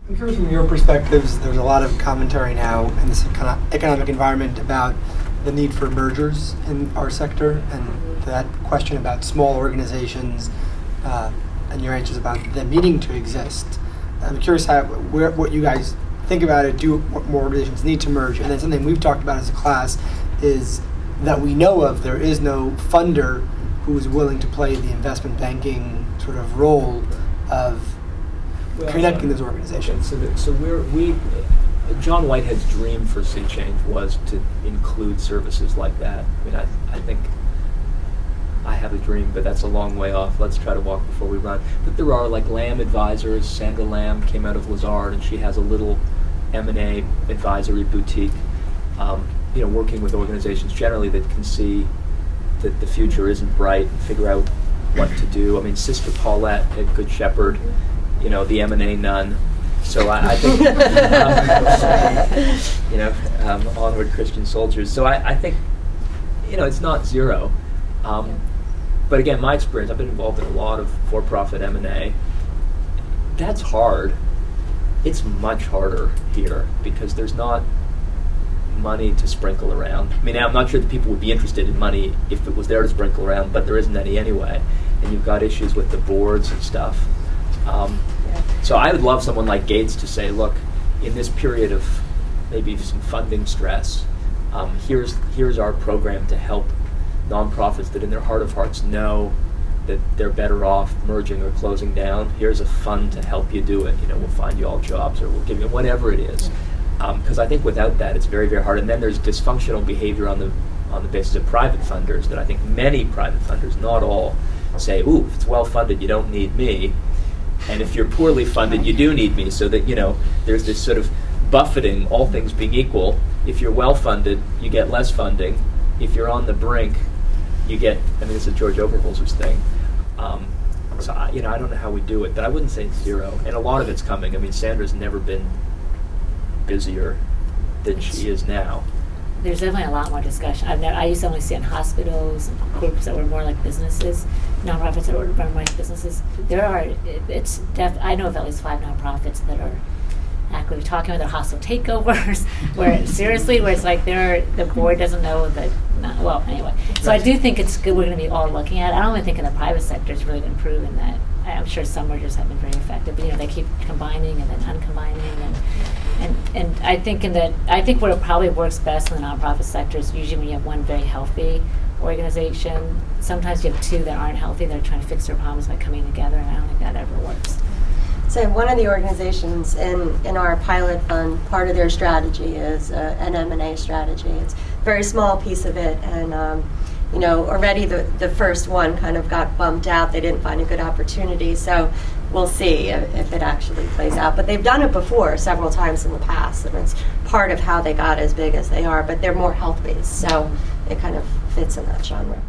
I'm curious from your perspectives, there's a lot of commentary now in this kind of economic environment about the need for mergers in our sector, and that question about small organizations and your answers about them needing to exist. I'm curious what you guys think about it, what more organizations need to merge, and then something we've talked about as a class is that we know of, there is no funder who is willing to play the investment banking sort of role of connecting those organizations. So John Whitehead's dream for SeaChange was to include services like that. I mean, I think I have a dream, but that's a long way off. Let's try to walk before we run. But there are like Lamb Advisors. Sandra Lamb came out of Lazard, and she has a little M&A advisory boutique, working with organizations generally that can see that the future isn't bright and figure out what to do. I mean, Sister Paulette at Good Shepherd, the M&A nun. So I think, onward Christian soldiers. So I think, it's not zero. But again, my experience, I've been involved in a lot of for-profit M&A. That's hard. It's much harder here because there's not money to sprinkle around. I mean, I'm not sure that people would be interested in money if it was there to sprinkle around, but there isn't any anyway. And you've got issues with the boards and stuff. So I would love someone like Gates to say, look, in this period of maybe some funding stress, here's our program to help nonprofits that in their heart of hearts know that they're better off merging or closing down. Here's a fund to help you do it. We'll find you all jobs, or we'll give you whatever it is. Because I think without that, it's very, very hard. And then there's dysfunctional behavior on the basis of private funders that I think many private funders, not all, say, ooh, if it's well funded, you don't need me. And if you're poorly funded, you do need me. So that, there's this sort of buffeting, all things being equal. If you're well funded, you get less funding. If you're on the brink, you get, this is George Overholser's thing. So I don't know how we do it, but I wouldn't say it's zero. And a lot of it's coming. I mean, Sandra's never been busier than she is now. There's definitely a lot more discussion. I used to only see in hospitals and groups that were more like businesses, nonprofits that were more like businesses. I know of at least 5 nonprofits that are actively talking about their hostile takeovers, where it's like the board doesn't know that. Anyway. So I do think it's good. We're going to be all looking at it. I don't even think in the private sector it's really been proven that. I'm sure some mergers have been very effective, but they keep combining and then uncombining, and I think where it probably works best in the nonprofit sector is usually when you have one very healthy organization. Sometimes you have 2 that aren't healthy. They're trying to fix their problems by coming together, and I don't think that ever works. So one of the organizations in our pilot fund, part of their strategy is an M&A strategy. It's a very small piece of it, and already the first one kind of got bumped out. They didn't find a good opportunity, so we'll see if it actually plays out. But they've done it before several times in the past, and it's part of how they got as big as they are, but they're more health-based, so it kind of fits in that genre.